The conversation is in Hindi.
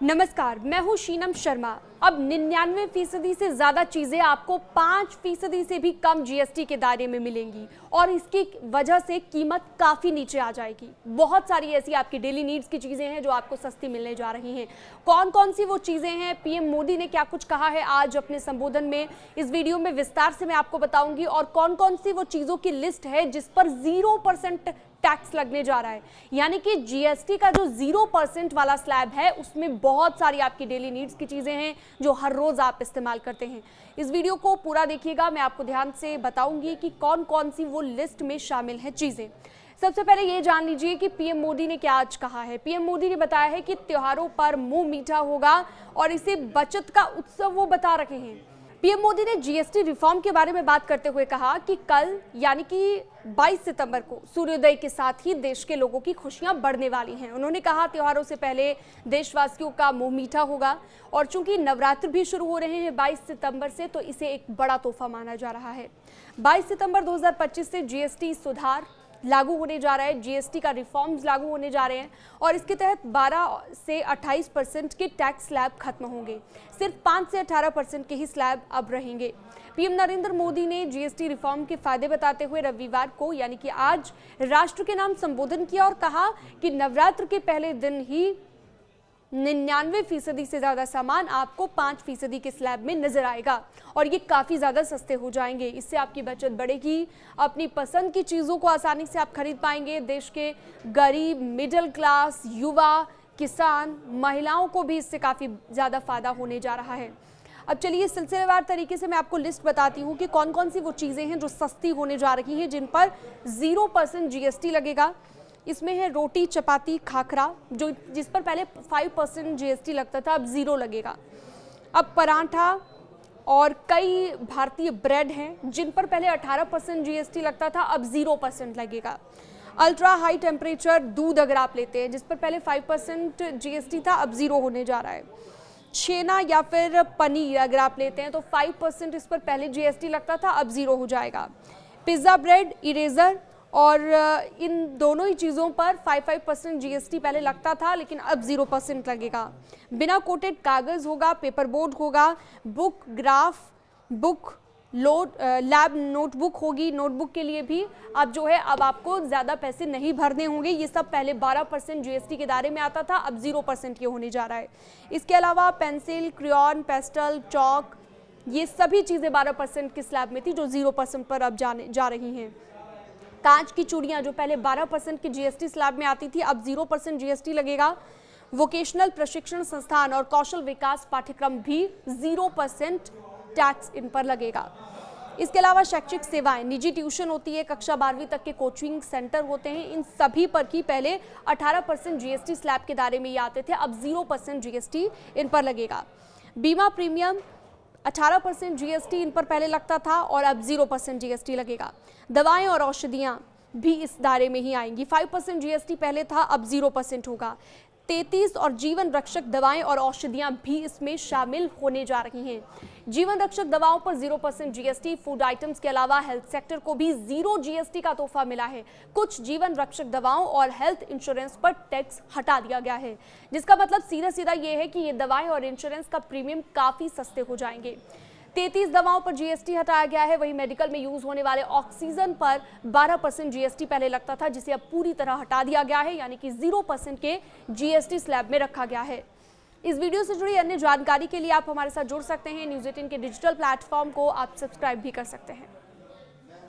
नमस्कार, मैं हूं शीनम शर्मा। अब 99% से ज्यादा चीजें आपको 5% से भी कम जीएसटी के दायरे में मिलेंगी और इसकी वजह से कीमत काफी नीचे आ जाएगी। बहुत सारी ऐसी आपकी डेली नीड्स की चीजें हैं जो आपको सस्ती मिलने जा रही हैं। कौन कौन सी वो चीजें हैं, पीएम मोदी ने क्या कुछ कहा है आज अपने संबोधन में, इस वीडियो में विस्तार से मैं आपको बताऊंगी। और कौन कौन सी वो चीजों की लिस्ट है जिस पर 0% टैक्स लगने जा रहा है, यानी कि जीएसटी का जो 0% वाला स्लैब है उसमें बहुत सारी आपकी डेली नीड्स की चीजें हैं जो हर रोज आप इस्तेमाल करते हैं। इस वीडियो को पूरा देखिएगा, मैं आपको ध्यान से बताऊंगी कि कौन कौन सी वो लिस्ट में शामिल है चीजें। सबसे पहले ये जान लीजिए कि पीएम मोदी ने क्या आज कहा है। पीएम मोदी ने बताया है कि त्योहारों पर मुंह मीठा होगा और इसे बचत का उत्सव वो बता रहे हैं। पीएम मोदी ने जीएसटी रिफॉर्म के बारे में बात करते हुए कहा कि कल यानी कि 22 सितंबर को सूर्योदय के साथ ही देश के लोगों की खुशियां बढ़ने वाली हैं। उन्होंने कहा त्योहारों से पहले देशवासियों का मुंह मीठा होगा और चूंकि नवरात्र भी शुरू हो रहे हैं 22 सितंबर से, तो इसे एक बड़ा तोहफा माना जा रहा है। 22 सितंबर 2025 से जीएसटी सुधार लागू होने जा रहा है, जीएसटी का रिफॉर्म्स लागू होने जा रहे हैं और इसके तहत 12 से 28% के टैक्स स्लैब खत्म होंगे। सिर्फ 5 से 18% के ही स्लैब अब रहेंगे। पीएम नरेंद्र मोदी ने जीएसटी रिफॉर्म के फायदे बताते हुए रविवार को यानी कि आज राष्ट्र के नाम संबोधन किया और कहा कि नवरात्र के पहले दिन ही 99% से ज्यादा सामान आपको 5% के स्लैब में नजर आएगा और ये काफी ज्यादा सस्ते हो जाएंगे। इससे आपकी बचत बढ़ेगी, अपनी पसंद की चीजों को आसानी से आप खरीद पाएंगे। देश के गरीब, मिडिल क्लास, युवा, किसान, महिलाओं को भी इससे काफी ज्यादा फायदा होने जा रहा है। अब चलिए सिलसिलेवार तरीके से मैं आपको लिस्ट बताती हूँ कि कौन कौन सी वो चीजें हैं जो सस्ती होने जा रही हैं, जिन पर 0% जीएसटी लगेगा। इसमें है रोटी, चपाती, खाखरा, जो जिस पर पहले 5% जीएसटी लगता था, अब 0 लगेगा। अब पराठा और कई भारतीय ब्रेड हैं जिन पर पहले 18% जीएसटी लगता था, अब 0% लगेगा। अल्ट्रा हाई टेम्परेचर दूध अगर आप लेते हैं जिस पर पहले 5% जीएसटी था, अब 0 होने जा रहा है। छेना या फिर पनीर अगर आप लेते हैं तो 5% इस पर पहले जीएसटी लगता था, अब 0 हो जाएगा। पिज्ज़ा ब्रेड, इरेजर और इन दोनों ही चीज़ों पर 5% जीएसटी पहले लगता था, लेकिन अब 0% लगेगा। बिना कोटेड कागज़ होगा, पेपर बोर्ड होगा, book, graph book, lab notebook होगी। नोटबुक के लिए भी अब जो है अब आपको ज़्यादा पैसे नहीं भरने होंगे। ये सब पहले 12% जीएसटी के दायरे में आता था, अब 0% ये होने जा रहा है। इसके अलावा पेंसिल, क्रेयॉन, पेस्टल, चौक, ये सभी चीज़ें 12% के स्लैब में थी जो 0% पर अब जा रही हैं। कांच की चूड़ियां जो पहले 12% की जीएसटी स्लैब में आती थी, अब 0% जीएसटी लगेगा। वोकेशनल प्रशिक्षण संस्थान और कौशल विकास पाठ्यक्रम भी 0% टैक्स इन पर लगेगा। इसके अलावा शैक्षिक सेवाएं, निजी ट्यूशन होती है, कक्षा 12वीं तक के कोचिंग सेंटर होते हैं, इन सभी पर की पहले 18% जीएसटी स्लैब के दायरे में ये आते थे, अब 0% जीएसटी इन पर लगेगा। बीमा प्रीमियम 18% जीएसटी इन पर पहले लगता था और अब 0% जीएसटी लगेगा। दवाएं और औषधियां भी इस दायरे में ही आएंगी। 5% जीएसटी पहले था, अब 0% होगा। 33 और जीवन रक्षक दवाएं और औषधियां भी इसमें शामिल होने जा रही हैं। जीवन रक्षक दवाओं पर 0% जीएसटी। फूड आइटम्स के अलावा हेल्थ सेक्टर को भी 0 जीएसटी का तोहफा मिला है। कुछ जीवन रक्षक दवाओं और हेल्थ इंश्योरेंस पर टैक्स हटा दिया गया है, जिसका मतलब सीधा सीधा ये है कि ये दवाएं और इंश्योरेंस का प्रीमियम काफी सस्ते हो जाएंगे। 33 दवाओं पर जीएसटी हटाया गया है। वहीं मेडिकल में यूज होने वाले ऑक्सीजन पर 12% जीएसटी पहले लगता था, जिसे अब पूरी तरह हटा दिया गया है, यानी कि 0% के जीएसटी स्लैब में रखा गया है। इस वीडियो से जुड़ी अन्य जानकारी के लिए आप हमारे साथ जुड़ सकते हैं। न्यूज़ 18 के डिजिटल प्लेटफॉर्म को आप सब्सक्राइब भी कर सकते हैं।